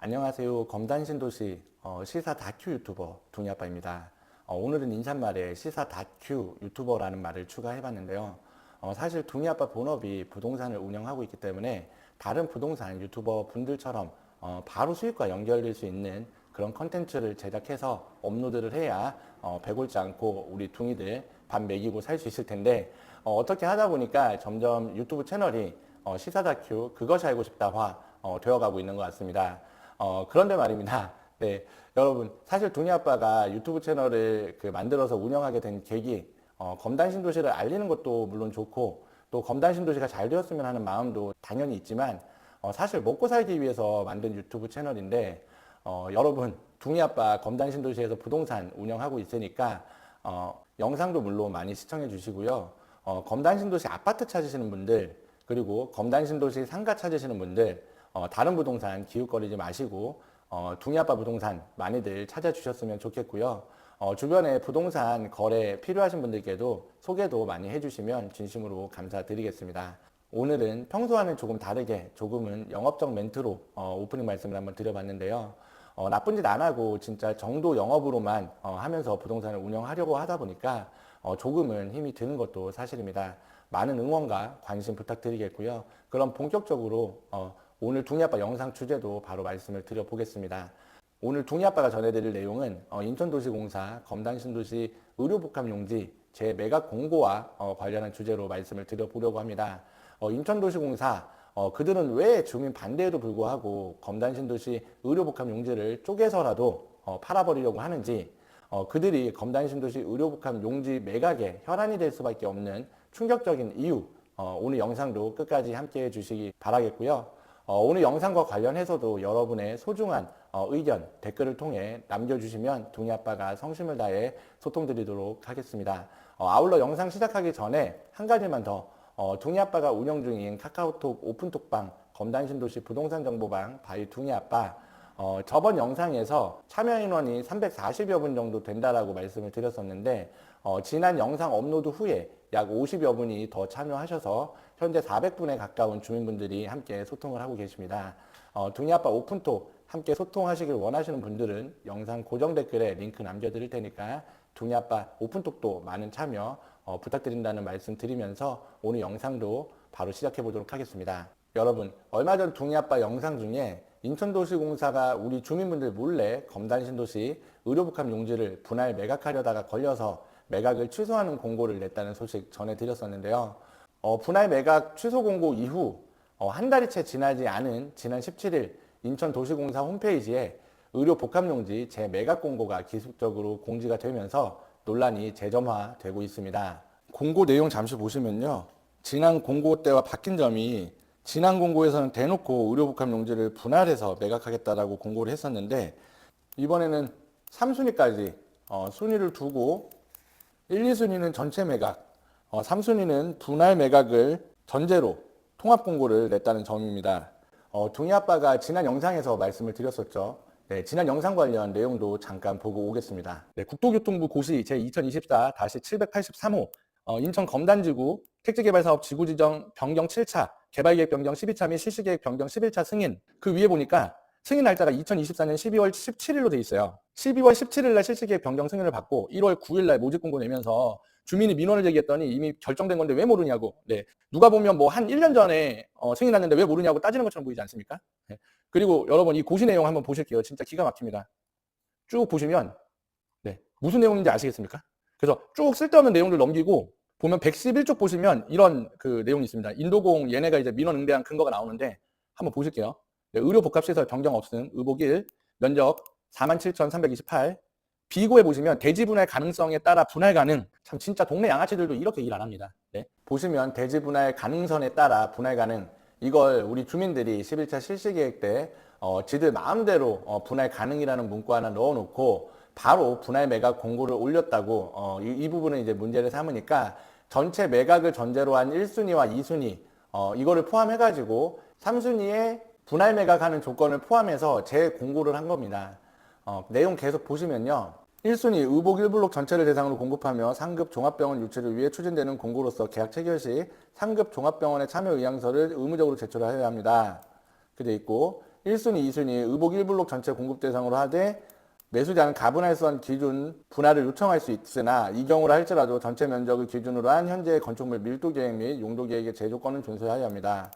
안녕하세요. 검단신도시 시사 다큐 유튜버 둥이아빠입니다. 오늘은 인사말에 시사 다큐 유튜버라는 말을 추가해봤는데요. 사실 둥이아빠 본업이 부동산을 운영하고 있기 때문에 다른 부동산 유튜버 분들처럼 바로 수익과 연결될 수 있는 그런 컨텐츠를 제작해서 업로드를 해야 배골지 않고 우리 둥이들 밥 먹이고 살 수 있을 텐데 어떻게 하다 보니까 점점 유튜브 채널이 시사 다큐 그것이 알고 싶다화 되어가고 있는 것 같습니다. 그런데 말입니다. 네, 여러분 사실 둥이 아빠가 유튜브 채널을 만들어서 운영하게 된 계기, 검단신도시를 알리는 것도 물론 좋고 또 검단신도시가 잘 되었으면 하는 마음도 당연히 있지만 사실 먹고 살기 위해서 만든 유튜브 채널인데 여러분 둥이 아빠 검단신도시에서 부동산 운영하고 있으니까 영상도 물론 많이 시청해 주시고요. 검단신도시 아파트 찾으시는 분들 그리고 검단신도시 상가 찾으시는 분들 다른 부동산 기웃거리지 마시고 둥이아빠 부동산 많이들 찾아주셨으면 좋겠고요. 주변에 부동산 거래 필요하신 분들께도 소개도 많이 해주시면 진심으로 감사드리겠습니다. 오늘은 평소와는 조금 다르게 조금은 영업적 멘트로 오프닝 말씀을 한번 드려봤는데요. 나쁜 짓 안 하고 진짜 정도 영업으로만 하면서 부동산을 운영하려고 하다 보니까 조금은 힘이 드는 것도 사실입니다. 많은 응원과 관심 부탁드리겠고요. 그럼 본격적으로 오늘 둥이아빠 영상 주제도 바로 말씀을 드려보겠습니다. 오늘 둥이아빠가 전해드릴 내용은 인천도시공사 검단신도시 의료복합용지 재매각 공고와 관련한 주제로 말씀을 드려보려고 합니다. 인천도시공사 그들은 왜 주민 반대에도 불구하고 검단신도시 의료복합용지를 쪼개서라도 팔아버리려고 하는지 그들이 검단신도시 의료복합용지 매각에 혈안이 될 수밖에 없는 충격적인 이유 오늘 영상도 끝까지 함께 해주시기 바라겠고요. 오늘 영상과 관련해서도 여러분의 소중한 의견, 댓글을 통해 남겨주시면 둥이아빠가 성심을 다해 소통드리도록 하겠습니다. 아울러 영상 시작하기 전에 한 가지만 더 둥이아빠가 운영 중인 카카오톡 오픈톡방 검단신도시 부동산정보방 바이 둥이아빠 저번 영상에서 참여 인원이 340여 분 정도 된다라고 말씀을 드렸었는데 지난 영상 업로드 후에 약 50여 분이 더 참여하셔서 현재 400분에 가까운 주민분들이 함께 소통을 하고 계십니다. 둥이아빠 오픈톡 함께 소통하시길 원하시는 분들은 영상 고정 댓글에 링크 남겨드릴 테니까 둥이아빠 오픈톡도 많은 참여 부탁드린다는 말씀 드리면서 오늘 영상도 바로 시작해 보도록 하겠습니다. 여러분 얼마 전 둥이아빠 영상 중에 인천도시공사가 우리 주민분들 몰래 검단신도시 의료복합용지를 분할 매각하려다가 걸려서 매각을 취소하는 공고를 냈다는 소식 전해드렸었는데요. 분할 매각 취소 공고 이후 한 달이 채 지나지 않은 지난 17일 인천도시공사 홈페이지에 의료복합용지 재매각 공고가 기습적으로 공지가 되면서 논란이 재점화되고 있습니다. 공고 내용 잠시 보시면요. 지난 공고 때와 바뀐 점이 지난 공고에서는 대놓고 의료복합용지를 분할해서 매각하겠다라고 공고를 했었는데 이번에는 3순위까지 순위를 두고 1, 2순위는 전체 매각, 3순위는 분할 매각을 전제로 통합 공고를 냈다는 점입니다. 둥이아빠가 지난 영상에서 말씀을 드렸었죠. 네, 지난 영상 관련 내용도 잠깐 보고 오겠습니다. 네, 국토교통부 고시 제2024-783호 인천 검단지구 택지개발사업 지구지정 변경 7차, 개발계획 변경 12차 및 실시계획 변경 11차 승인 그 위에 보니까 승인 날짜가 2024년 12월 17일로 돼 있어요. 12월 17일 날 실시계획 변경 승인을 받고 1월 9일 날 모집 공고 내면서 주민이 민원을 제기했더니 이미 결정된 건데 왜 모르냐고. 네, 누가 보면 뭐 한 1년 전에 승인 났는데 왜 모르냐고 따지는 것처럼 보이지 않습니까? 네. 그리고 여러분 이 고시 내용 한번 보실게요. 진짜 기가 막힙니다. 쭉 보시면 네, 무슨 내용인지 아시겠습니까? 그래서 쭉 쓸데없는 내용들 넘기고 보면 111쪽 보시면 이런 그 내용이 있습니다. 인도공 얘네가 이제 민원 응대한 근거가 나오는데 한번 보실게요. 네, 의료복합시설 변경 없음, 의복 1, 면적 47,328. 비고에 보시면 대지 분할 가능성에 따라 분할 가능. 참 진짜 동네 양아치들도 이렇게 일 안 합니다. 네. 보시면 대지 분할 가능선에 따라 분할 가능. 이걸 우리 주민들이 11차 실시계획 때 지들 마음대로 분할 가능이라는 문구 하나 넣어놓고 바로 분할 매각 공고를 올렸다고 이 부분은 이제 문제를 삼으니까 전체 매각을 전제로 한 1순위와 2순위 이거를 포함해가지고 3순위에 분할 매각하는 조건을 포함해서 재공고를 한 겁니다. 내용 계속 보시면요. 1순위 의복 1블록 전체를 대상으로 공급하며 상급 종합병원 유치를 위해 추진되는 공고로서 계약 체결 시 상급 종합병원의 참여 의향서를 의무적으로 제출하여야 합니다. 그돼 있고 1순위, 2순위 의복 1블록 전체 공급 대상으로 하되 매수자는 가분할선 기준 분할을 요청할 수 있으나 이 경우라 할지라도 전체 면적을 기준으로 한 현재의 건축물 밀도 계획 및 용도 계획의 제조건은 준수해야 합니다.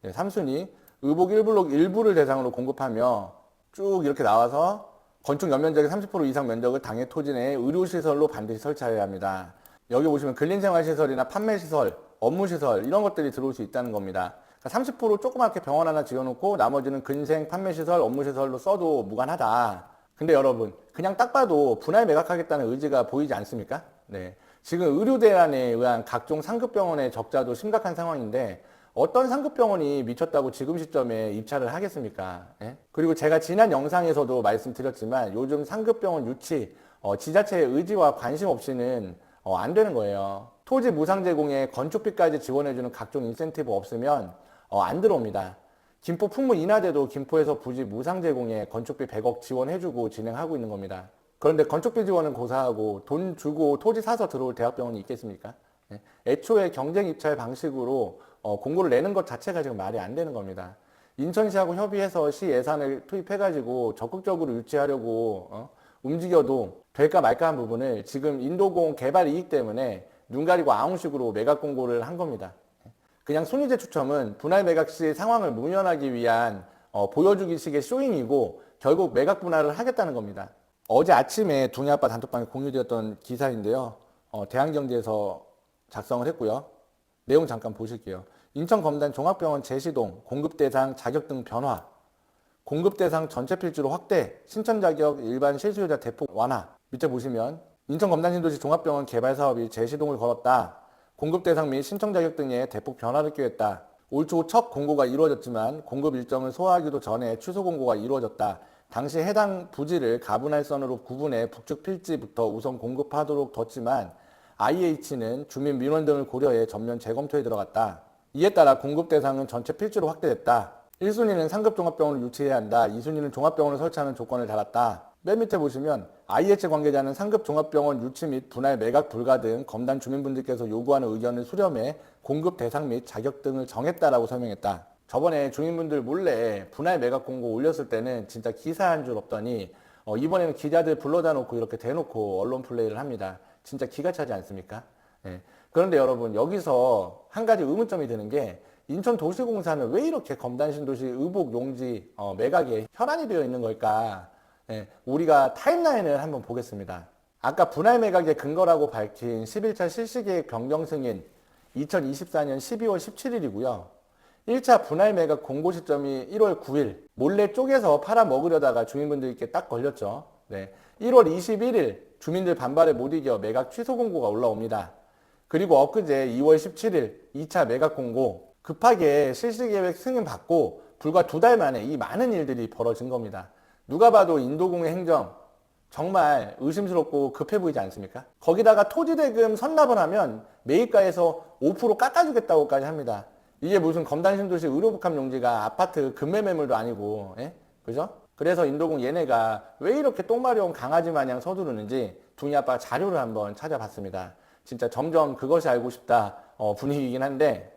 3순위 의복 1블록 일부를 대상으로 공급하며 쭉 이렇게 나와서 건축 연면적의 30% 이상 면적을 당해 토지 내에 의료시설로 반드시 설치해야 합니다. 여기 보시면 근린생활시설이나 판매시설, 업무시설 이런 것들이 들어올 수 있다는 겁니다. 30% 조그맣게 병원 하나 지어놓고 나머지는 근생, 판매시설, 업무시설로 써도 무관하다. 근데 여러분 그냥 딱 봐도 분할 매각하겠다는 의지가 보이지 않습니까? 네. 지금 의료대란에 의한 각종 상급병원의 적자도 심각한 상황인데 어떤 상급병원이 미쳤다고 지금 시점에 입찰을 하겠습니까? 예? 그리고 제가 지난 영상에서도 말씀드렸지만 요즘 상급병원 유치 지자체의 의지와 관심 없이는 안 되는 거예요. 토지 무상 제공에 건축비까지 지원해주는 각종 인센티브 없으면 안 들어옵니다. 김포 풍무 인하대도 김포에서 부지 무상 제공에 건축비 100억 지원해주고 진행하고 있는 겁니다. 그런데 건축비 지원은 고사하고 돈 주고 토지 사서 들어올 대학병원이 있겠습니까? 애초에 경쟁 입찰 방식으로 공고를 내는 것 자체가 지금 말이 안 되는 겁니다. 인천시하고 협의해서 시 예산을 투입해가지고 적극적으로 유치하려고 움직여도 될까 말까 한 부분을 지금 인도공 개발 이익 때문에 눈 가리고 아웅식으로 매각 공고를 한 겁니다. 그냥 순위제 추첨은 분할 매각 시 상황을 무연하기 위한 보여주기식의 쇼잉이고 결국 매각 분할을 하겠다는 겁니다. 어제 아침에 동해아빠 단톡방에 공유되었던 기사인데요. 대한경제에서 작성을 했고요. 내용 잠깐 보실게요. 인천검단 종합병원 제시동 공급대상 자격 등 변화, 공급대상 전체 필지로 확대, 신천자격 일반 실수요자 대폭 완화. 밑에 보시면 인천검단신도시 종합병원 개발 사업이 제시동을 걸었다. 공급대상 및 신청 자격 등의 대폭 변화를 꾀했다. 올 초 첫 공고가 이루어졌지만 공급 일정을 소화하기도 전에 취소 공고가 이루어졌다. 당시 해당 부지를 가분할선으로 구분해 북측 필지부터 우선 공급하도록 뒀지만 IH는 주민 민원 등을 고려해 전면 재검토에 들어갔다. 이에 따라 공급 대상은 전체 필지로 확대됐다. 1순위는 상급 종합병원을 유치해야 한다. 2순위는 종합병원을 설치하는 조건을 달았다. 맨 밑에 보시면 IH 관계자는 상급 종합병원 유치 및 분할 매각 불가 등 검단 주민분들께서 요구하는 의견을 수렴해 공급 대상 및 자격 등을 정했다라고 설명했다. 저번에 주민분들 몰래 분할 매각 공고 올렸을 때는 진짜 기사한 줄 없더니 이번에는 기자들 불러다 놓고 이렇게 대놓고 언론 플레이를 합니다. 진짜 기가 차지 않습니까? 네. 그런데 여러분 여기서 한 가지 의문점이 드는 게 인천도시공사는 왜 이렇게 검단신도시 의복 용지 매각에 혈안이 되어 있는 걸까? 네. 우리가 타임라인을 한번 보겠습니다. 아까 분할 매각의 근거라고 밝힌 11차 실시계획 변경 승인 2024년 12월 17일이고요. 1차 분할 매각 공고 시점이 1월 9일 몰래 쪼개서 팔아먹으려다가 주민분들께 딱 걸렸죠. 네. 1월 21일 주민들 반발에 못 이겨 매각 취소 공고가 올라옵니다. 그리고 엊그제 2월 17일 2차 매각 공고 급하게 실시계획 승인 받고 불과 2달 만에 이 많은 일들이 벌어진 겁니다. 누가 봐도 인도공의 행정 정말 의심스럽고 급해 보이지 않습니까? 거기다가 토지대금 선납을 하면 매입가에서 5% 깎아주겠다고까지 합니다. 이게 무슨 검단신도시 의료복합 용지가 아파트 금매 매물도 아니고, 그죠? 그래서 인도공 얘네가 왜 이렇게 똥마려운 강아지 마냥 서두르는지 둥이아빠 자료를 한번 찾아봤습니다. 진짜 점점 그것이 알고 싶다 분위기이긴 한데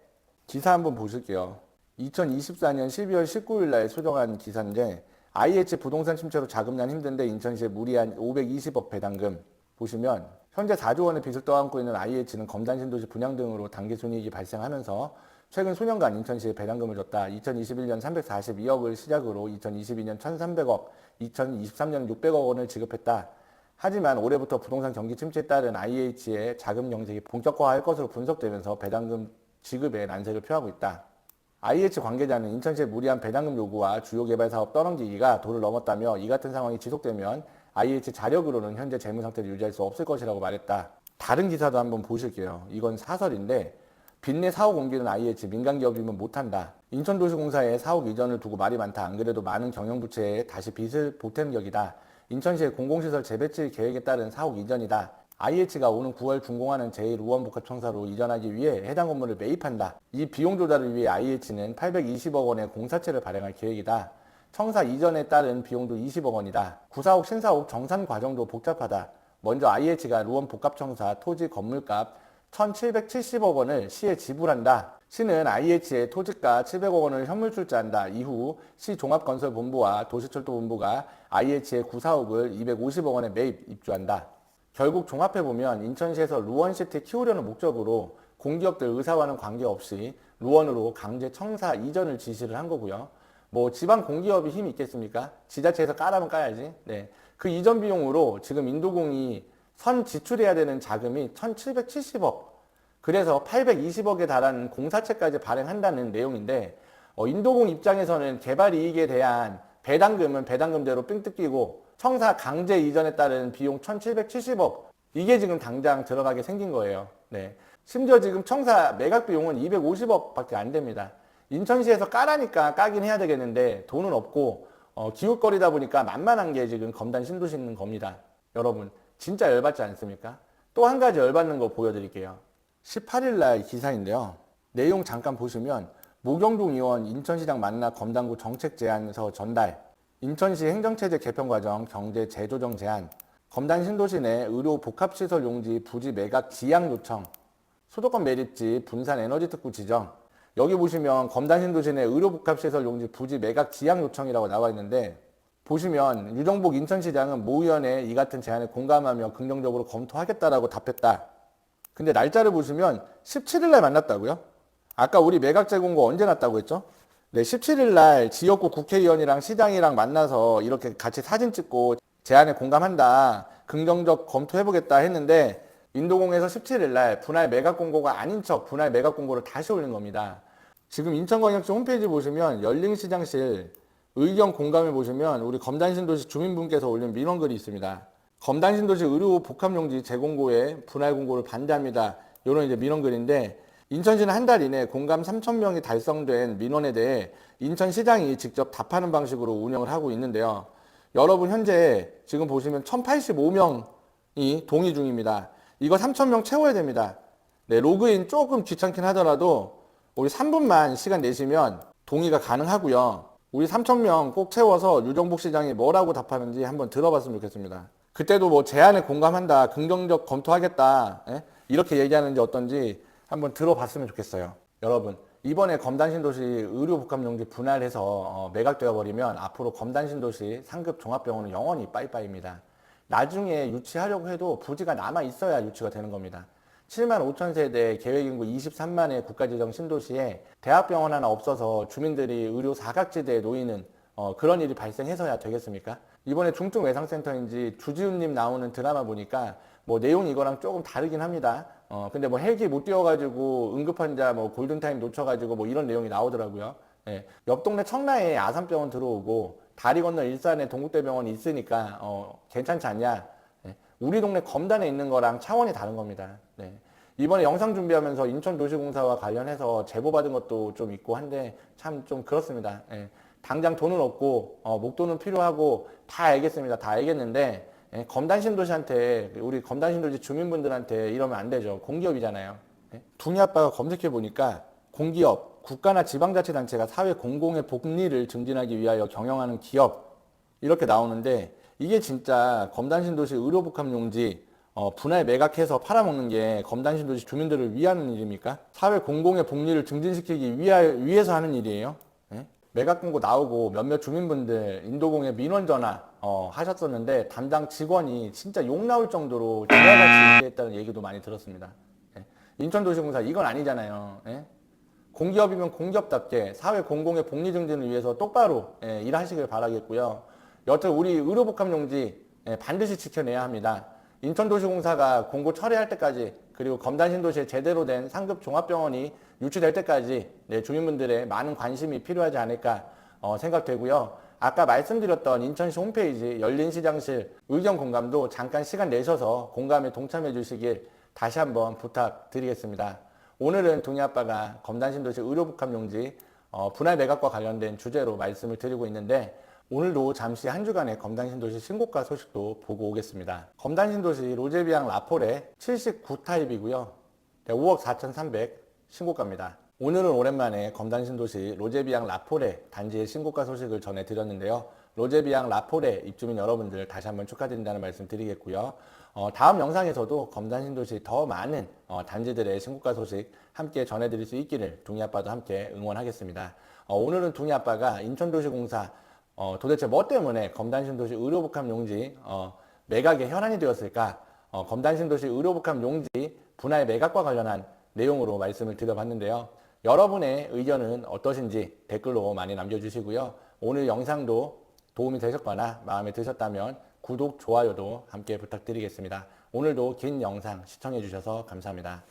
기사 한번 보실게요. 2024년 12월 19일 날 수정한 기사인데 IH 부동산 침체로 자금난 힘든데 인천시에 무리한 520억 배당금 보시면 현재 4조 원의 빚을 떠안고 있는 IH는 검단신도시 분양 등으로 당기순이익이 발생하면서 최근 수년간 인천시에 배당금을 줬다. 2021년 342억을 시작으로 2022년 1,300억, 2023년 600억 원을 지급했다. 하지만 올해부터 부동산 경기 침체에 따른 IH의 자금 경색이 본격화할 것으로 분석되면서 배당금 지급에 난색을 표하고 있다. IH 관계자는 인천시의 무리한 배당금 요구와 주요 개발 사업 떠넘기기가 도를 넘었다며 이 같은 상황이 지속되면 IH 자력으로는 현재 재무 상태를 유지할 수 없을 것이라고 말했다. 다른 기사도 한번 보실게요. 이건 사설인데 빚내 사옥 옮기는 IH 민간기업이면 못한다. 인천도시공사에 사옥 이전을 두고 말이 많다. 안 그래도 많은 경영부처에 다시 빚을 보탠 격이다. 인천시의 공공시설 재배치 계획에 따른 사옥 이전이다. IH가 오는 9월 준공하는 제1우원복합청사로 이전하기 위해 해당 건물을 매입한다. 이 비용 조달을 위해 IH는 820억 원의 공사채를 발행할 계획이다. 청사 이전에 따른 비용도 20억 원이다. 구사옥 신사옥 정산 과정도 복잡하다. 먼저 IH가 루원복합청사 토지 건물값 1,770억 원을 시에 지불한다. 시는 IH에 토지가 700억 원을 현물 출자한다. 이후 시 종합건설본부와 도시철도본부가 IH에 구사업을 250억 원에 매입 입주한다. 결국 종합해보면 인천시에서 루원시티 키우려는 목적으로 공기업들 의사와는 관계없이 루원으로 강제 청사 이전을 지시를 한 거고요. 뭐 지방 공기업이 힘이 있겠습니까? 지자체에서 까라면 까야지. 네. 그 이전 비용으로 지금 인도공이 선 지출해야 되는 자금이 1,770억. 그래서 820억에 달하는 공사채까지 발행한다는 내용인데 인도공 입장에서는 개발 이익에 대한 배당금은 배당금대로 삥 뜯기고 청사 강제 이전에 따른 비용 1,770억 이게 지금 당장 들어가게 생긴 거예요. 네. 심지어 지금 청사 매각 비용은 250억밖에 안 됩니다. 인천시에서 까라니까 까긴 해야 되겠는데 돈은 없고 기웃거리다 보니까 만만한 게 지금 검단 신도시 있는 겁니다. 여러분 진짜 열받지 않습니까? 또 한 가지 열받는 거 보여드릴게요. 18일 날 기사인데요. 내용 잠깐 보시면 모경동 의원 인천시장 만나 검단구 정책 제안서 전달, 인천시 행정체제 개편 과정 경제 재조정 제안, 검단 신도시 내 의료 복합시설 용지 부지 매각 지양 요청, 수도권 매립지 분산 에너지 특구 지정. 여기 보시면 검단 신도시 내 의료 복합시설 용지 부지 매각 지양 요청이라고 나와 있는데 보시면 유정복 인천시장은 모 의원의 이 같은 제안에 공감하며 긍정적으로 검토하겠다라고 답했다. 근데 날짜를 보시면 17일 날 만났다고요? 아까 우리 매각 재공고 언제 났다고 했죠? 네, 17일 날 지역구 국회의원이랑 시장이랑 만나서 이렇게 같이 사진 찍고 제안에 공감한다. 긍정적 검토해보겠다 했는데 인도공에서 17일 날 분할 매각 공고가 아닌 척 분할 매각 공고를 다시 올린 겁니다. 지금 인천광역시 홈페이지 보시면 열린시장실 의견 공감을 보시면 우리 검단신도시 주민분께서 올린 민원글이 있습니다. 검단신도시 의료 복합용지 재공고에 분할 공고를 반대합니다. 이런 이제 민원글인데 인천시는 한 달 이내 공감 3,000명이 달성된 민원에 대해 인천시장이 직접 답하는 방식으로 운영을 하고 있는데요. 여러분 현재 지금 보시면 1,085명이 동의 중입니다. 이거 3,000명 채워야 됩니다. 네, 로그인 조금 귀찮긴 하더라도 우리 3분만 시간 내시면 동의가 가능하고요. 우리 3,000명 꼭 채워서 유정복 시장이 뭐라고 답하는지 한번 들어봤으면 좋겠습니다. 그때도 뭐 제안에 공감한다, 긍정적 검토하겠다, 이렇게 얘기하는지 어떤지 한번 들어봤으면 좋겠어요. 여러분, 이번에 검단신도시 의료복합용지 분할해서 매각되어 버리면 앞으로 검단신도시 상급 종합병원은 영원히 빠이빠이입니다. 나중에 유치하려고 해도 부지가 남아 있어야 유치가 되는 겁니다. 7만 5천 세대 계획인구 23만의 국가지정 신도시에 대학병원 하나 없어서 주민들이 의료 사각지대에 놓이는 그런 일이 발생해서야 되겠습니까? 이번에 중증외상센터인지 주지훈님 나오는 드라마 보니까 뭐 내용이 이거랑 조금 다르긴 합니다. 근데 뭐 헬기 못 뛰어가지고 응급환자 뭐 골든타임 놓쳐가지고 뭐 이런 내용이 나오더라고요. 예. 옆 동네 청라에 아산병원 들어오고 다리 건너 일산에 동국대병원이 있으니까 괜찮지 않냐? 예. 우리 동네 검단에 있는 거랑 차원이 다른 겁니다. 네. 이번에 영상 준비하면서 인천도시공사와 관련해서 제보 받은 것도 좀 있고 한데 참 좀 그렇습니다. 예. 당장 돈은 없고 목돈은 필요하고 다 알겠습니다. 다 알겠는데 예, 검단신도시한테 우리 검단신도시 주민분들한테 이러면 안 되죠. 공기업이잖아요. 예? 둥이 아빠가 검색해 보니까 공기업, 국가나 지방자치단체가 사회 공공의 복리를 증진하기 위하여 경영하는 기업 이렇게 나오는데 이게 진짜 검단신도시 의료복합용지 분할 매각해서 팔아먹는 게 검단신도시 주민들을 위하는 일입니까? 사회 공공의 복리를 증진시키기 위해서 하는 일이에요. 예? 매각 공고 나오고 몇몇 주민분들 인도공에 민원 전화 하셨었는데 담당 직원이 진짜 욕 나올 정도로 지하같이 얘기했다는 얘기도 많이 들었습니다. 예. 인천도시공사 이건 아니잖아요. 예. 공기업이면 공기업답게 사회 공공의 복리 증진을 위해서 똑바로 일하시길 바라겠고요. 여튼 우리 의료복합용지 반드시 지켜내야 합니다. 인천도시공사가 공고 철회할 때까지 그리고 검단신도시에 제대로 된 상급 종합병원이 유치될 때까지 주민분들의 많은 관심이 필요하지 않을까 생각되고요. 아까 말씀드렸던 인천시 홈페이지 열린시장실 의견 공감도 잠깐 시간 내셔서 공감에 동참해 주시길 다시 한번 부탁드리겠습니다. 오늘은 둥이아빠가 검단신도시 의료복합용지 분할 매각과 관련된 주제로 말씀을 드리고 있는데 오늘도 잠시 한 주간의 검단신도시 신고가 소식도 보고 오겠습니다. 검단신도시 로제비앙 라폴의 79타입이고요. 5억 4,300 신고가입니다. 오늘은 오랜만에 검단신도시 로제비앙 라포레 단지의 신고가 소식을 전해드렸는데요. 로제비앙 라포레 입주민 여러분들 다시 한번 축하드린다는 말씀 드리겠고요. 다음 영상에서도 검단신도시 더 많은 단지들의 신고가 소식 함께 전해드릴 수 있기를 둥이아빠도 함께 응원하겠습니다. 오늘은 둥이아빠가 인천도시공사 도대체 뭐 때문에 검단신도시 의료복합 용지 매각에 현안이 되었을까? 검단신도시 의료복합 용지 분할 매각과 관련한 내용으로 말씀을 드려봤는데요. 여러분의 의견은 어떠신지 댓글로 많이 남겨주시고요. 오늘 영상도 도움이 되셨거나 마음에 드셨다면 구독, 좋아요도 함께 부탁드리겠습니다. 오늘도 긴 영상 시청해 주셔서 감사합니다.